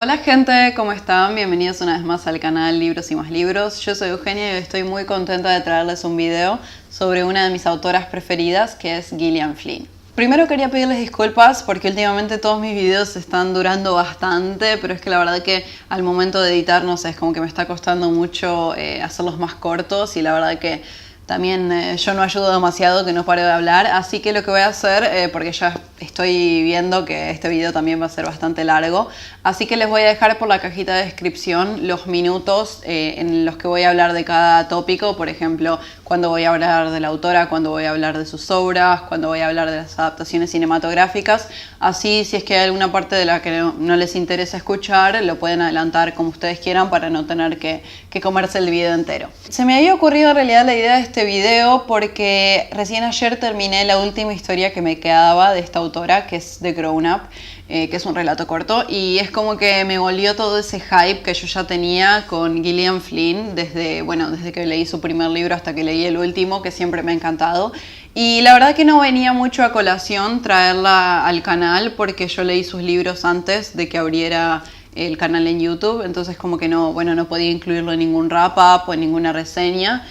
Hola gente, ¿cómo están? Bienvenidos una vez más al canal Libros y Más Libros. Yo soy Eugenia y estoy muy contenta de traerles un video sobre una de mis autoras preferidas, que es Gillian Flynn. Primero quería pedirles disculpas porque últimamente todos mis videos están durando bastante, pero es que la verdad que al momento de editar, no sé, es como que me está costando mucho hacerlos más cortos y la verdad que también yo no ayudo demasiado que no pare de hablar, así que lo que voy a hacer, porque ya estoy viendo que este video también va a ser bastante largo, así que les voy a dejar por la cajita de descripción los minutos en los que voy a hablar de cada tópico, por ejemplo, cuando voy a hablar de la autora, cuando voy a hablar de sus obras, cuando voy a hablar de las adaptaciones cinematográficas, así si es que hay alguna parte de la que no les interesa escuchar, lo pueden adelantar como ustedes quieran para no tener que comerse el video entero. Se me había ocurrido en realidad la idea de este video porque recién ayer terminé la última historia que me quedaba de esta autora, que es The Grown Up, que es un relato corto, y es como que me volvió todo ese hype que yo ya tenía con Gillian Flynn desde que leí su primer libro hasta que leí el último, que siempre me ha encantado. Y la verdad que no venía mucho a colación traerla al canal porque yo leí sus libros antes de que abriera el canal en YouTube, entonces como que no podía incluirlo en ningún wrap-up o en ninguna reseña.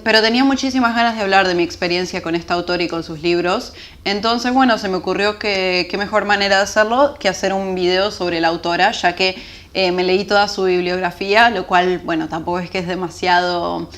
Pero tenía muchísimas ganas de hablar de mi experiencia con esta autora y con sus libros. Entonces, bueno, se me ocurrió que qué mejor manera de hacerlo que hacer un video sobre la autora, ya que me leí toda su bibliografía, lo cual, bueno, tampoco es que es demasiado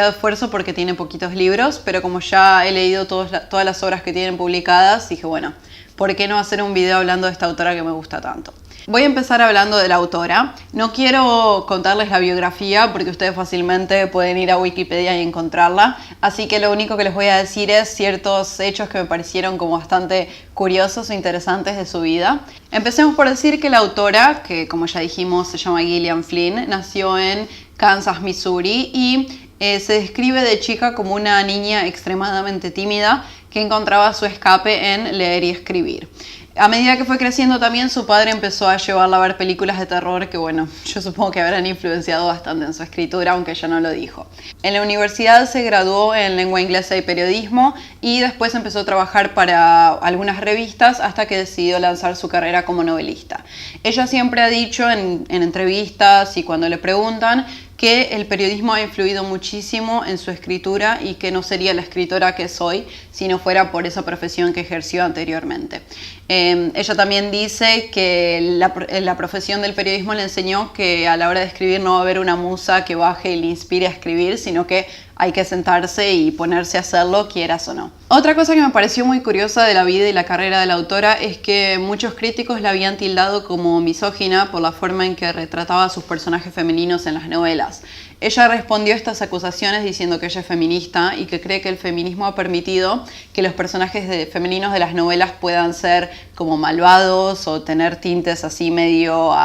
esfuerzo porque tiene poquitos libros, pero como ya he leído todas las obras que tienen publicadas, dije, bueno, ¿por qué no hacer un video hablando de esta autora que me gusta tanto? Voy a empezar hablando de la autora. No quiero contarles la biografía porque ustedes fácilmente pueden ir a Wikipedia y encontrarla. Así que lo único que les voy a decir es ciertos hechos que me parecieron como bastante curiosos e interesantes de su vida. Empecemos por decir que la autora, que como ya dijimos se llama Gillian Flynn, nació en Kansas, Missouri y se describe de chica como una niña extremadamente tímida que encontraba su escape en leer y escribir. A medida que fue creciendo también su padre empezó a llevarla a ver películas de terror que, bueno, yo supongo que habrán influenciado bastante en su escritura, aunque ella no lo dijo. En la universidad se graduó en lengua inglesa y periodismo y después empezó a trabajar para algunas revistas hasta que decidió lanzar su carrera como novelista. Ella siempre ha dicho en entrevistas y cuando le preguntan que el periodismo ha influido muchísimo en su escritura y que no sería la escritora que es hoy si no fuera por esa profesión que ejerció anteriormente. Ella también dice que la profesión del periodismo le enseñó que a la hora de escribir no va a haber una musa que baje y le inspire a escribir, sino que hay que sentarse y ponerse a hacerlo, quieras o no. Otra cosa que me pareció muy curiosa de la vida y la carrera de la autora es que muchos críticos la habían tildado como misógina por la forma en que retrataba a sus personajes femeninos en las novelas. Ella respondió a estas acusaciones diciendo que ella es feminista y que cree que el feminismo ha permitido que los personajes femeninos de las novelas puedan ser como malvados o tener tintes así medio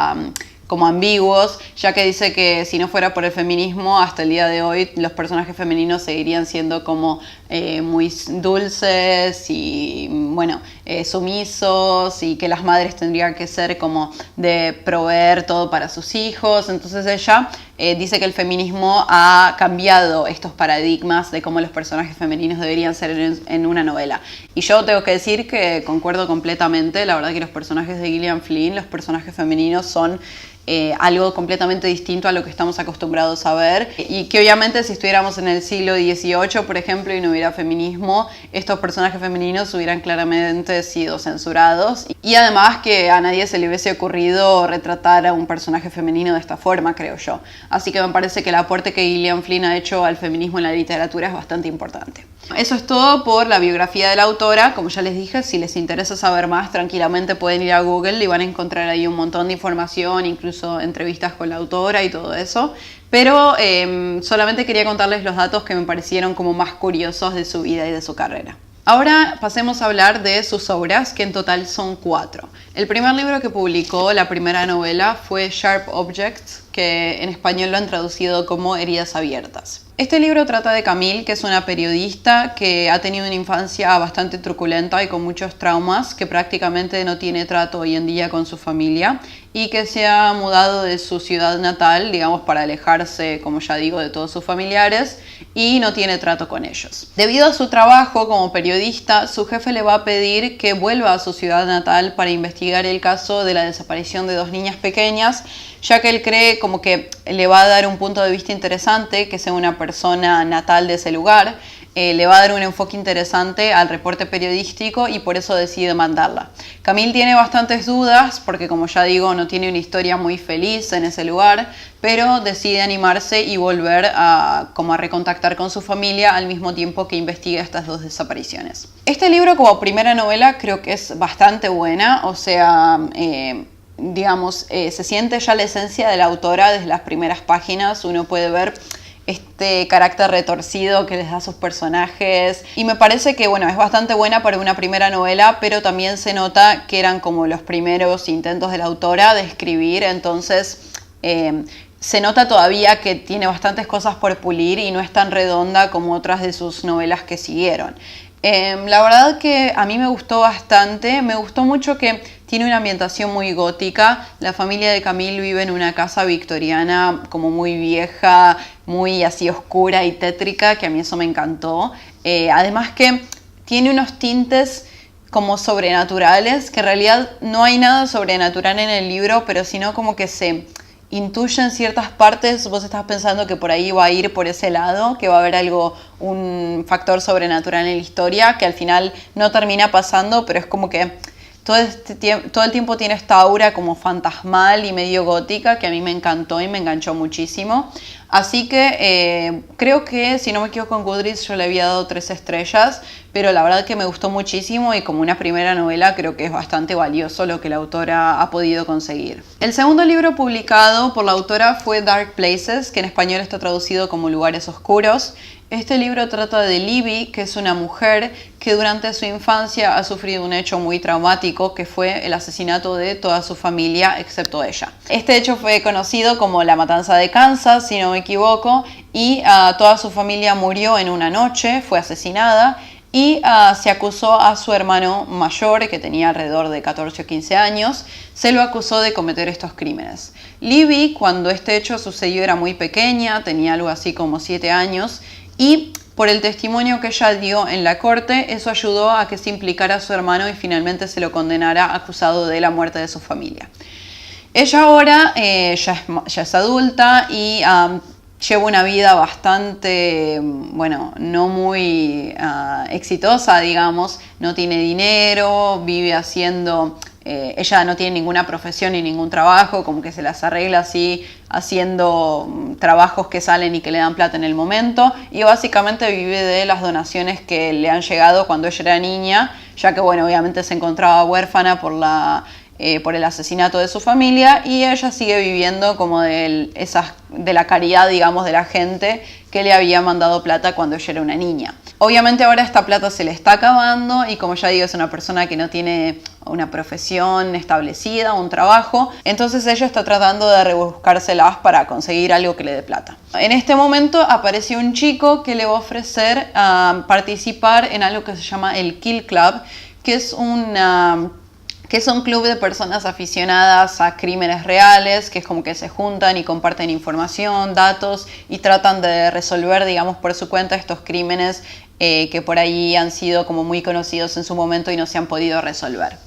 como ambiguos, ya que dice que si no fuera por el feminismo, hasta el día de hoy los personajes femeninos seguirían siendo como muy dulces y bueno, sumisos, y que las madres tendrían que ser como de proveer todo para sus hijos. Entonces ella dice que el feminismo ha cambiado estos paradigmas de cómo los personajes femeninos deberían ser en una novela. Y yo tengo que decir que concuerdo completamente. La verdad que los personajes de Gillian Flynn, los personajes femeninos son algo completamente distinto a lo que estamos acostumbrados a ver, y que obviamente si estuviéramos en el siglo XVIII, por ejemplo, y no hubiera feminismo, estos personajes femeninos hubieran claramente sido censurados, y además que a nadie se le hubiese ocurrido retratar a un personaje femenino de esta forma, creo yo. Así que me parece que el aporte que Gillian Flynn ha hecho al feminismo en la literatura es bastante importante. Eso es todo por la biografía de la autora. Como ya les dije, si les interesa saber más, tranquilamente pueden ir a Google y van a encontrar ahí un montón de información, incluso entrevistas con la autora y todo eso. Pero solamente quería contarles los datos que me parecieron como más curiosos de su vida y de su carrera. Ahora pasemos a hablar de sus obras, que en total son 4. El primer libro que publicó, la primera novela, fue Sharp Objects, que en español lo han traducido como Heridas Abiertas. Este libro trata de Camille, que es una periodista que ha tenido una infancia bastante truculenta y con muchos traumas, que prácticamente no tiene trato hoy en día con su familia y que se ha mudado de su ciudad natal, digamos, para alejarse, como ya digo, de todos sus familiares y no tiene trato con ellos. Debido a su trabajo como periodista, su jefe le va a pedir que vuelva a su ciudad natal para investigar el caso de la desaparición de 2 niñas pequeñas, ya que él cree como que le va a dar un punto de vista interesante, que sea una persona natal de ese lugar, le va a dar un enfoque interesante al reporte periodístico y por eso decide mandarla. Camille tiene bastantes dudas porque, como ya digo, no tiene una historia muy feliz en ese lugar, pero decide animarse y volver a recontactar con su familia al mismo tiempo que investiga estas 2 desapariciones. Este libro, como primera novela, creo que es bastante buena, o sea, digamos, se siente ya la esencia de la autora desde las primeras páginas. Uno puede ver este carácter retorcido que les da a sus personajes y me parece que, bueno, es bastante buena para una primera novela, pero también se nota que eran como los primeros intentos de la autora de escribir, entonces se nota todavía que tiene bastantes cosas por pulir y no es tan redonda como otras de sus novelas que siguieron. La verdad que a mí me gustó bastante, me gustó mucho que tiene una ambientación muy gótica. La familia de Camille vive en una casa victoriana como muy vieja, muy así oscura y tétrica, que a mí eso me encantó. Además que tiene unos tintes como sobrenaturales, que en realidad no hay nada sobrenatural en el libro, pero sino como que se intuye en ciertas partes, vos estás pensando que por ahí va a ir por ese lado, que va a haber algo, un factor sobrenatural en la historia, que al final no termina pasando, pero es como que todo el tiempo tiene esta aura como fantasmal y medio gótica que a mí me encantó y me enganchó muchísimo. Así que creo que, si no me equivoco, en Goodreads yo le había dado 3 estrellas, pero la verdad que me gustó muchísimo y como una primera novela creo que es bastante valioso lo que la autora ha podido conseguir. El segundo libro publicado por la autora fue Dark Places, que en español está traducido como Lugares Oscuros. Este libro trata de Libby, que es una mujer que durante su infancia ha sufrido un hecho muy traumático, que fue el asesinato de toda su familia excepto ella. Este hecho fue conocido como la Matanza de Kansas, si no me equivoco, y toda su familia murió en una noche, fue asesinada, y se acusó a su hermano mayor, que tenía alrededor de 14 o 15 años, se lo acusó de cometer estos crímenes. Libby, cuando este hecho sucedió, era muy pequeña, tenía algo así como 7 años, y por el testimonio que ella dio en la corte, eso ayudó a que se implicara a su hermano y finalmente se lo condenara acusado de la muerte de su familia. Ella ahora ya es adulta y lleva una vida bastante, bueno, no muy exitosa, digamos. No tiene dinero, vive haciendo... ella no tiene ninguna profesión ni ningún trabajo, como que se las arregla así, haciendo trabajos que salen y que le dan plata en el momento, y básicamente vive de las donaciones que le han llegado cuando ella era niña, ya que, bueno, obviamente se encontraba huérfana por el asesinato de su familia, y ella sigue viviendo como de la caridad, digamos, de la gente que le había mandado plata cuando ella era una niña. Obviamente ahora esta plata se le está acabando y, como ya digo, es una persona que no tiene una profesión establecida, un trabajo, entonces ella está tratando de rebuscárselas para conseguir algo que le dé plata. En este momento apareció un chico que le va a ofrecer participar en algo que se llama el Kill Club, que es un club de personas aficionadas a crímenes reales, que es como que se juntan y comparten información, datos y tratan de resolver, digamos, por su cuenta estos crímenes que por ahí han sido como muy conocidos en su momento y no se han podido resolver.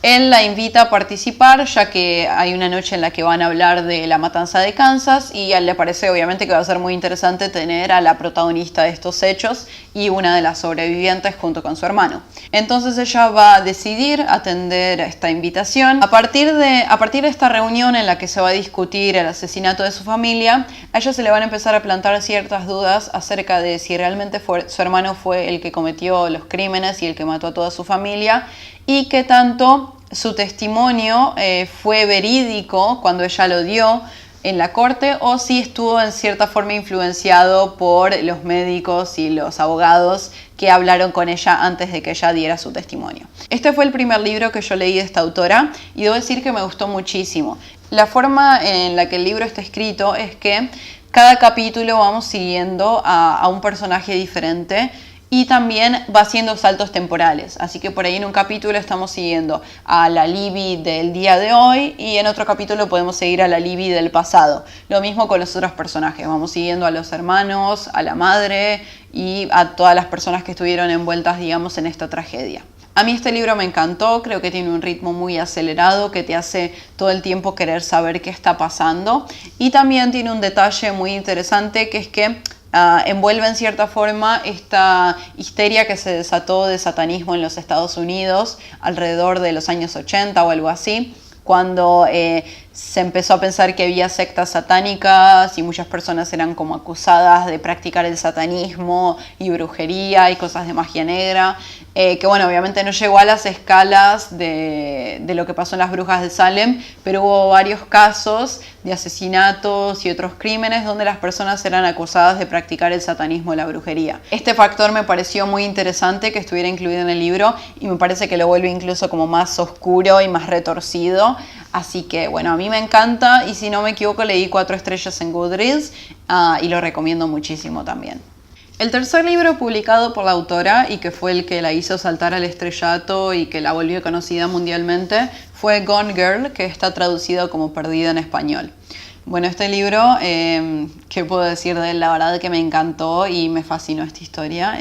Él la invita a participar, ya que hay una noche en la que van a hablar de la matanza de Kansas, y a él le parece obviamente que va a ser muy interesante tener a la protagonista de estos hechos y una de las sobrevivientes junto con su hermano. Entonces ella va a decidir atender a esta invitación. A partir de esta reunión en la que se va a discutir el asesinato de su familia, a ella se le van a empezar a plantar ciertas dudas acerca de si realmente su hermano fue el que cometió los crímenes y el que mató a toda su familia, y qué tanto su testimonio fue verídico cuando ella lo dio en la corte, o si estuvo en cierta forma influenciado por los médicos y los abogados que hablaron con ella antes de que ella diera su testimonio. Este fue el primer libro que yo leí de esta autora y debo decir que me gustó muchísimo. La forma en la que el libro está escrito es que cada capítulo vamos siguiendo a un personaje diferente y también va haciendo saltos temporales. Así que por ahí en un capítulo estamos siguiendo a la Libby del día de hoy y en otro capítulo podemos seguir a la Libby del pasado. Lo mismo con los otros personajes. Vamos siguiendo a los hermanos, a la madre y a todas las personas que estuvieron envueltas, digamos, en esta tragedia. A mí este libro me encantó, creo que tiene un ritmo muy acelerado que te hace todo el tiempo querer saber qué está pasando y también tiene un detalle muy interesante que es que envuelve en cierta forma esta histeria que se desató de satanismo en los Estados Unidos alrededor de los años 80 o algo así, cuando se empezó a pensar que había sectas satánicas y muchas personas eran como acusadas de practicar el satanismo y brujería y cosas de magia negra, que bueno, obviamente no llegó a las escalas de lo que pasó en las brujas de Salem, pero hubo varios casos de asesinatos y otros crímenes donde las personas eran acusadas de practicar el satanismo y la brujería. Este factor me pareció muy interesante que estuviera incluido en el libro y me parece que lo vuelve incluso como más oscuro y más retorcido. Así que bueno, a mí me encanta y si no me equivoco leí 4 estrellas en Goodreads y lo recomiendo muchísimo también. El tercer libro publicado por la autora y que fue el que la hizo saltar al estrellato y que la volvió conocida mundialmente fue Gone Girl, que está traducido como Perdida en español. Bueno, este libro, ¿qué puedo decir de él? La verdad que me encantó y me fascinó esta historia.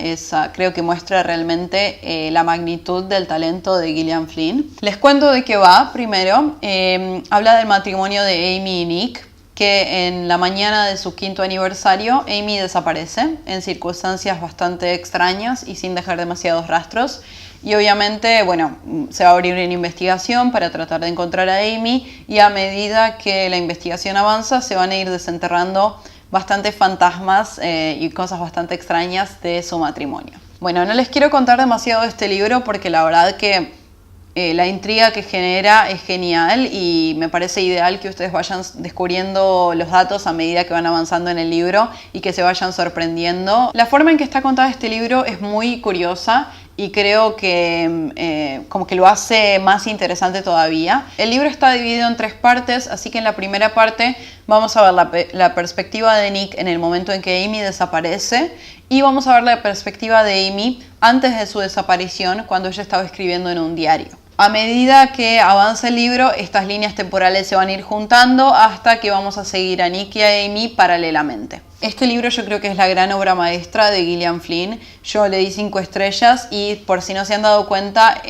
Creo que muestra realmente la magnitud del talento de Gillian Flynn. Les cuento de qué va primero. Habla del matrimonio de Amy y Nick, que en la mañana de su 5º aniversario, Amy desaparece en circunstancias bastante extrañas y sin dejar demasiados rastros. Y obviamente, bueno, se va a abrir una investigación para tratar de encontrar a Amy y a medida que la investigación avanza se van a ir desenterrando bastantes fantasmas y cosas bastante extrañas de su matrimonio. Bueno, no les quiero contar demasiado de este libro porque la verdad que la intriga que genera es genial y me parece ideal que ustedes vayan descubriendo los datos a medida que van avanzando en el libro y que se vayan sorprendiendo. La forma en que está contado este libro es muy curiosa y creo que como que lo hace más interesante todavía. El libro está dividido en 3 partes, así que en la primera parte vamos a ver la perspectiva de Nick en el momento en que Amy desaparece y vamos a ver la perspectiva de Amy antes de su desaparición cuando ella estaba escribiendo en un diario. A medida que avanza el libro, estas líneas temporales se van a ir juntando hasta que vamos a seguir a Nick y a Amy paralelamente. Este libro yo creo que es la gran obra maestra de Gillian Flynn. Yo le di 5 estrellas y por si no se han dado cuenta,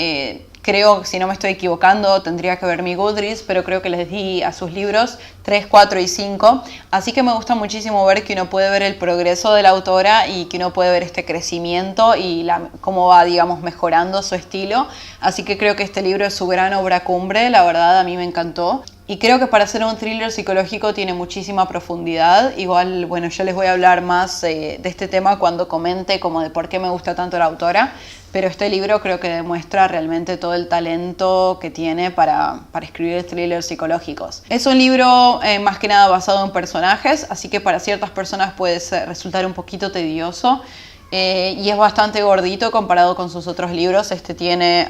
creo, si no me estoy equivocando, tendría que ver mi Goodreads, pero creo que les di a sus libros 3, 4 y 5. Así que me gusta muchísimo ver que uno puede ver el progreso de la autora y que uno puede ver este crecimiento y cómo va, digamos, mejorando su estilo. Así que creo que este libro es su gran obra cumbre, la verdad a mí me encantó. Y creo que para ser un thriller psicológico tiene muchísima profundidad. Igual, bueno, yo les voy a hablar más de este tema cuando comente como de por qué me gusta tanto la autora. Pero este libro creo que demuestra realmente todo el talento que tiene para escribir thrillers psicológicos. Es un libro más que nada basado en personajes, así que para ciertas personas puede resultar un poquito tedioso. Y es bastante gordito comparado con sus otros libros. Este tiene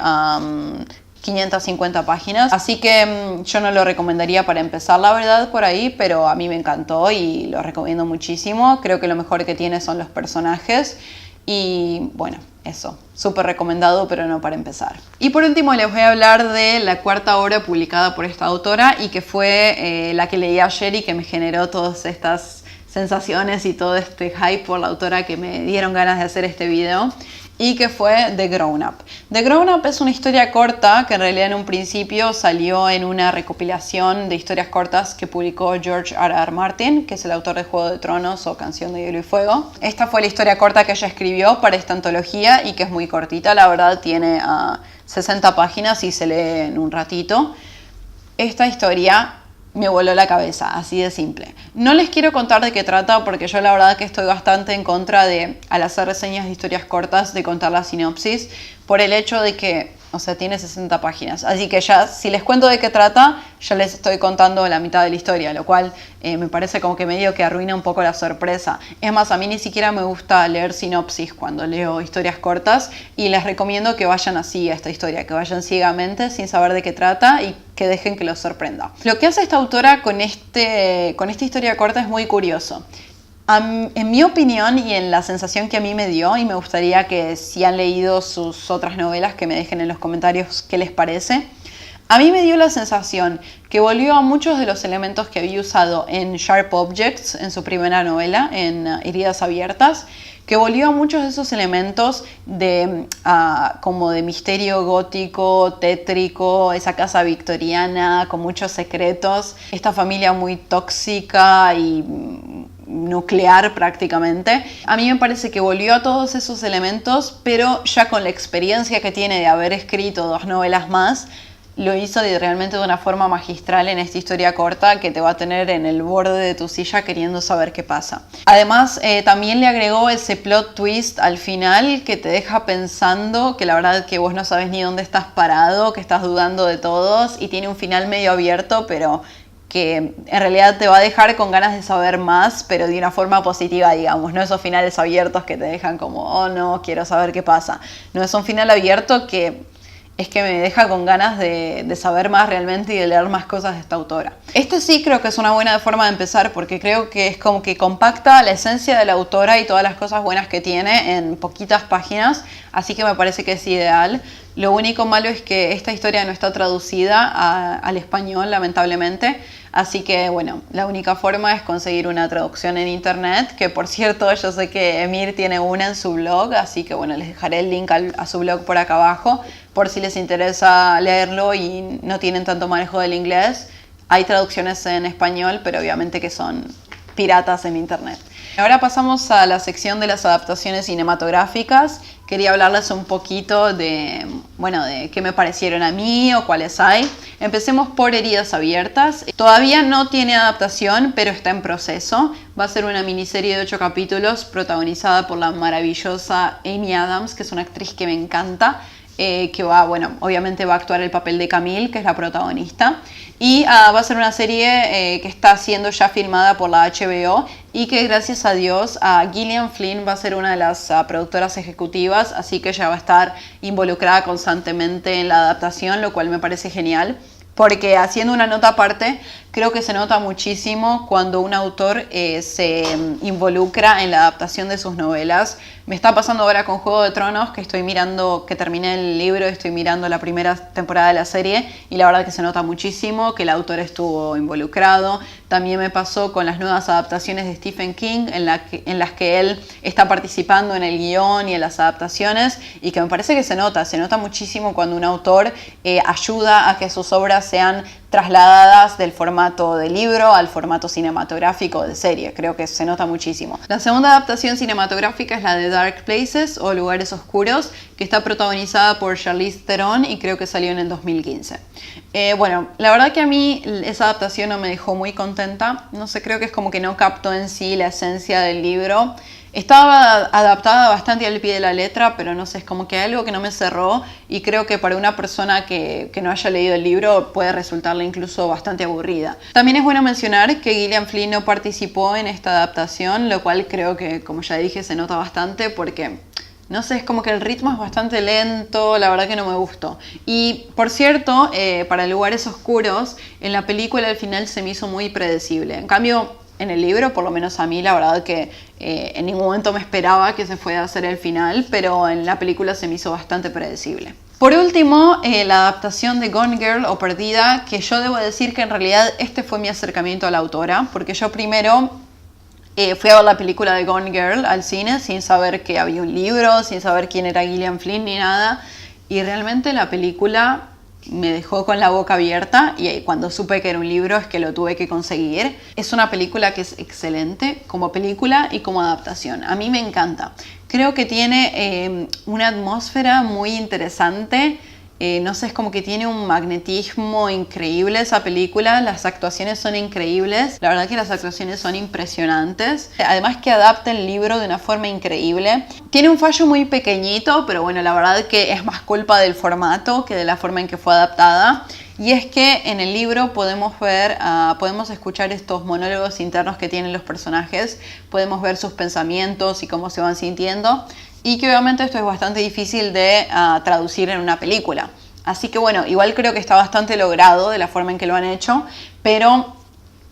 550 páginas, así que yo no lo recomendaría para empezar, la verdad, por ahí, pero a mí me encantó y lo recomiendo muchísimo. Creo que lo mejor que tiene son los personajes y bueno, eso, súper recomendado, pero no para empezar. Y por último les voy a hablar de la 4ª obra publicada por esta autora y que fue la que leí ayer y que me generó todas estas sensaciones y todo este hype por la autora que me dieron ganas de hacer este video, y que fue The Grown Up. The Grown Up es una historia corta que en realidad en un principio salió en una recopilación de historias cortas que publicó George R.R. Martin, que es el autor de Juego de Tronos o Canción de Hielo y Fuego. Esta fue la historia corta que ella escribió para esta antología y que es muy cortita, la verdad tiene 60 páginas y se lee en un ratito. Esta historia me voló la cabeza, así de simple. No les quiero contar de qué trata porque yo la verdad que estoy bastante en contra de, al hacer reseñas de historias cortas, de contar la sinopsis, por el hecho de que, O sea, tiene 60 páginas. Así que ya, si les cuento de qué trata, ya les estoy contando la mitad de la historia, lo cual me parece como que medio que arruina un poco la sorpresa. Es más, a mí ni siquiera me gusta leer sinopsis cuando leo historias cortas y les recomiendo que vayan así a esta historia, que vayan ciegamente sin saber de qué trata y que dejen que los sorprenda. Lo que hace esta autora con esta historia corta es muy curioso. En mi opinión y en la sensación que a mí me dio, y me gustaría que si han leído sus otras novelas que me dejen en los comentarios qué les parece, a mí me dio la sensación que volvió a muchos de los elementos que había usado en Sharp Objects, en su primera novela, en Heridas Abiertas, que volvió a muchos de esos elementos como de misterio gótico, tétrico, esa casa victoriana con muchos secretos, esta familia muy tóxica y nuclear prácticamente. A mí me parece que volvió a todos esos elementos, pero ya con la experiencia que tiene de haber escrito 2 novelas más, lo hizo realmente de una forma magistral en esta historia corta que te va a tener en el borde de tu silla queriendo saber qué pasa. Además, también le agregó ese plot twist al final que te deja pensando que la verdad que vos no sabes ni dónde estás parado, que estás dudando de todos y tiene un final medio abierto, pero que en realidad te va a dejar con ganas de saber más, pero de una forma positiva, digamos. No esos finales abiertos que te dejan como, oh no, quiero saber qué pasa. No, es un final abierto que es que me deja con ganas de saber más realmente y de leer más cosas de esta autora. Este sí creo que es una buena forma de empezar porque creo que es como que compacta la esencia de la autora y todas las cosas buenas que tiene en poquitas páginas, así que me parece que es ideal. Lo único malo es que esta historia no está traducida al español, lamentablemente. Así que, bueno, la única forma es conseguir una traducción en internet, que por cierto yo sé que Emir tiene una en su blog, así que bueno, les dejaré el link a su blog por acá abajo, por si les interesa leerlo y no tienen tanto manejo del inglés. Hay traducciones en español, pero obviamente que son piratas en internet. Ahora pasamos a la sección de las adaptaciones cinematográficas. Quería hablarles un poquito de qué me parecieron a mí o cuáles hay. Empecemos por Heridas Abiertas. Todavía no tiene adaptación, pero está en proceso. Va a ser una miniserie de 8 capítulos protagonizada por la maravillosa Amy Adams, que es una actriz que me encanta. Obviamente va a actuar el papel de Camille, que es la protagonista. Y va a ser una serie que está siendo ya filmada por la HBO y que gracias a Dios Gillian Flynn va a ser una de las productoras ejecutivas, así que ella va a estar involucrada constantemente en la adaptación, lo cual me parece genial. Porque haciendo una nota aparte, creo que se nota muchísimo cuando un autor se involucra en la adaptación de sus novelas. Me está pasando ahora con Juego de Tronos, que terminé el libro y estoy mirando la primera temporada de la serie y la verdad que se nota muchísimo que el autor estuvo involucrado. También me pasó con las nuevas adaptaciones de Stephen King en las que él está participando en el guión y en las adaptaciones y que me parece que se nota muchísimo cuando un autor ayuda a que sus obras sean trasladadas del formato de libro al formato cinematográfico de serie. Creo que se nota muchísimo. La segunda adaptación cinematográfica es la de Dark Places o Lugares Oscuros, que está protagonizada por Charlize Theron y creo que salió en el 2015. La verdad que a mí esa adaptación no me dejó muy contenta. No sé, creo que es como que no captó en sí la esencia del libro. Estaba adaptada bastante al pie de la letra, pero no sé, es como que hay algo que no me cerró y creo que para una persona que no haya leído el libro puede resultarle incluso bastante aburrida. También es bueno mencionar que Gillian Flynn no participó en esta adaptación, lo cual creo que, como ya dije, se nota bastante porque, no sé, es como que el ritmo es bastante lento, la verdad que no me gustó. Y, por cierto, para Lugares Oscuros, en la película al final se me hizo muy predecible. En cambio, en el libro, por lo menos a mí, la verdad que en ningún momento me esperaba que se fuera a hacer el final, pero en la película se me hizo bastante predecible. Por último, la adaptación de Gone Girl o Perdida, que yo debo decir que en realidad este fue mi acercamiento a la autora, porque yo primero fui a ver la película de Gone Girl al cine sin saber que había un libro, sin saber quién era Gillian Flynn ni nada, y realmente la película me dejó con la boca abierta y cuando supe que era un libro es que lo tuve que conseguir. Es una película que es excelente como película y como adaptación. A mí me encanta. Creo que tiene una atmósfera muy interesante No sé, es como que tiene un magnetismo increíble esa película, las actuaciones son increíbles, la verdad que las actuaciones son impresionantes, además que adapta el libro de una forma increíble. Tiene un fallo muy pequeñito, pero bueno, la verdad que es más culpa del formato que de la forma en que fue adaptada. Y es que en el libro podemos ver, podemos escuchar estos monólogos internos que tienen los personajes, podemos ver sus pensamientos y cómo se van sintiendo, y que obviamente esto es bastante difícil de traducir en una película. Así que bueno, igual creo que está bastante logrado de la forma en que lo han hecho, pero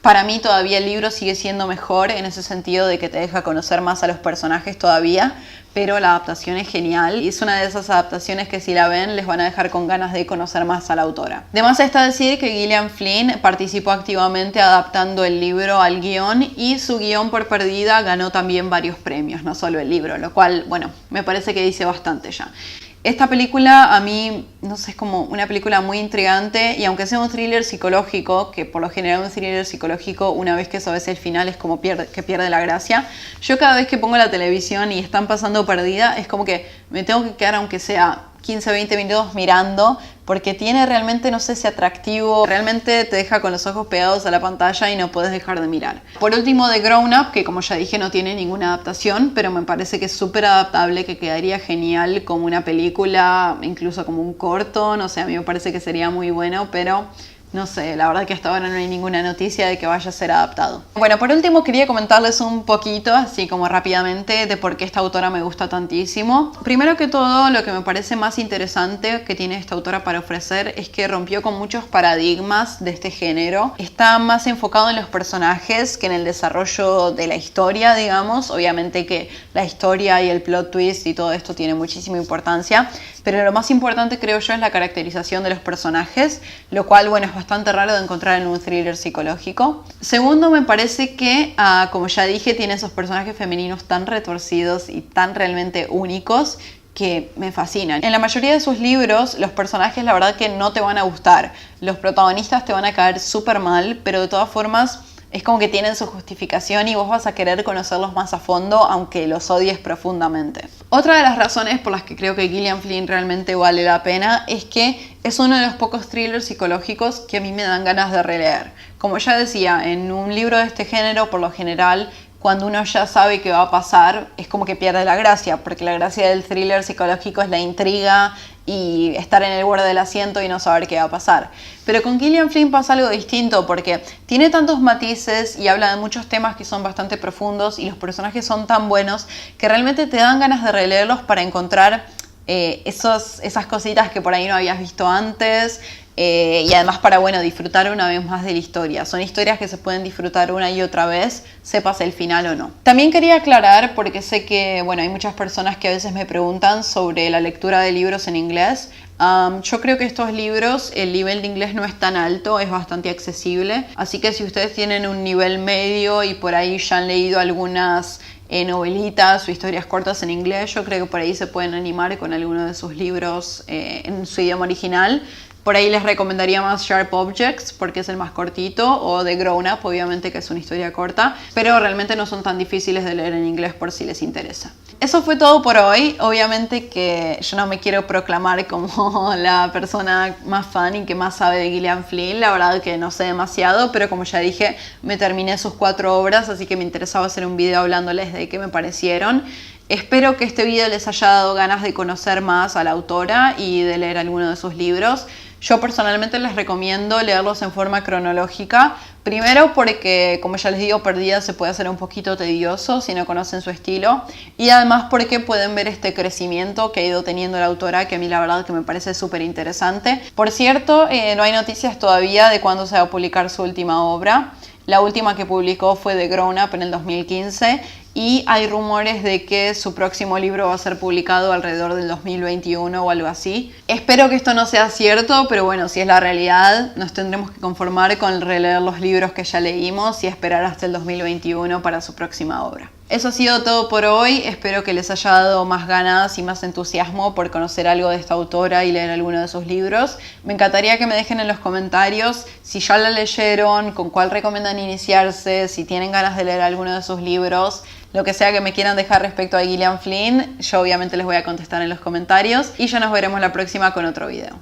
para mí todavía el libro sigue siendo mejor en ese sentido de que te deja conocer más a los personajes todavía, pero la adaptación es genial y es una de esas adaptaciones que si la ven les van a dejar con ganas de conocer más a la autora. Además está decir que Gillian Flynn participó activamente adaptando el libro al guión y su guión por Perdida ganó también varios premios, no solo el libro, lo cual, bueno, me parece que dice bastante ya. Esta película a mí, no sé, es como una película muy intrigante y aunque sea un thriller psicológico, que por lo general un thriller psicológico una vez que sabes el final es como que pierde la gracia, yo cada vez que pongo la televisión y están pasando Perdida es como que me tengo que quedar aunque sea 15, 20 minutos mirando porque tiene realmente, no sé si atractivo, realmente te deja con los ojos pegados a la pantalla y no puedes dejar de mirar. Por último, The Grown Up, que como ya dije no tiene ninguna adaptación, pero me parece que es súper adaptable, que quedaría genial como una película, incluso como un corto, no sé, a mí me parece que sería muy bueno, pero no sé, la verdad que hasta ahora no hay ninguna noticia de que vaya a ser adaptado. Bueno, por último quería comentarles un poquito, así como rápidamente, de por qué esta autora me gusta tantísimo. Primero que todo, lo que me parece más interesante que tiene esta autora para ofrecer es que rompió con muchos paradigmas de este género. Está más enfocado en los personajes que en el desarrollo de la historia, digamos. Obviamente que la historia y el plot twist y todo esto tiene muchísima importancia, pero lo más importante creo yo es la caracterización de los personajes, lo cual, bueno, es bastante raro de encontrar en un thriller psicológico. Segundo, me parece que, como ya dije, tiene esos personajes femeninos tan retorcidos y tan realmente únicos que me fascinan. En la mayoría de sus libros, los personajes la verdad que no te van a gustar. Los protagonistas te van a caer súper mal, pero de todas formas es como que tienen su justificación y vos vas a querer conocerlos más a fondo, aunque los odies profundamente. Otra de las razones por las que creo que Gillian Flynn realmente vale la pena es que es uno de los pocos thrillers psicológicos que a mí me dan ganas de releer. Como ya decía, en un libro de este género, por lo general, cuando uno ya sabe qué va a pasar, es como que pierde la gracia, porque la gracia del thriller psicológico es la intriga y estar en el borde del asiento y no saber qué va a pasar. Pero con Gillian Flynn pasa algo distinto porque tiene tantos matices y habla de muchos temas que son bastante profundos y los personajes son tan buenos que realmente te dan ganas de releerlos para encontrar esas cositas que por ahí no habías visto antes. Y además para, bueno, disfrutar una vez más de la historia. Son historias que se pueden disfrutar una y otra vez, sepas el final o no. También quería aclarar, porque sé que, bueno, hay muchas personas que a veces me preguntan sobre la lectura de libros en inglés. Yo creo que estos libros, el nivel de inglés no es tan alto, es bastante accesible. Así que si ustedes tienen un nivel medio y por ahí ya han leído algunas novelitas o historias cortas en inglés, yo creo que por ahí se pueden animar con alguno de sus libros en su idioma original. Por ahí les recomendaría más Sharp Objects porque es el más cortito, o The Grown Up, obviamente, que es una historia corta, pero realmente no son tan difíciles de leer en inglés por si les interesa. Eso fue todo por hoy. Obviamente que yo no me quiero proclamar como la persona más fan y que más sabe de Gillian Flynn, la verdad que no sé demasiado, pero como ya dije, me terminé sus 4 obras, así que me interesaba hacer un video hablándoles de qué me parecieron. Espero que este video les haya dado ganas de conocer más a la autora y de leer alguno de sus libros. Yo personalmente les recomiendo leerlos en forma cronológica. Primero porque, como ya les digo, Perdida se puede hacer un poquito tedioso si no conocen su estilo. Y además porque pueden ver este crecimiento que ha ido teniendo la autora, que a mí la verdad que me parece súper interesante. Por cierto, no hay noticias todavía de cuándo se va a publicar su última obra. La última que publicó fue The Grown Up en el 2015 y hay rumores de que su próximo libro va a ser publicado alrededor del 2021 o algo así. Espero que esto no sea cierto, pero bueno, si es la realidad, nos tendremos que conformar con releer los libros que ya leímos y esperar hasta el 2021 para su próxima obra. Eso ha sido todo por hoy. Espero que les haya dado más ganas y más entusiasmo por conocer algo de esta autora y leer alguno de sus libros. Me encantaría que me dejen en los comentarios si ya la leyeron, con cuál recomiendan iniciarse, si tienen ganas de leer alguno de sus libros. Lo que sea que me quieran dejar respecto a Gillian Flynn, yo obviamente les voy a contestar en los comentarios y ya nos veremos la próxima con otro video.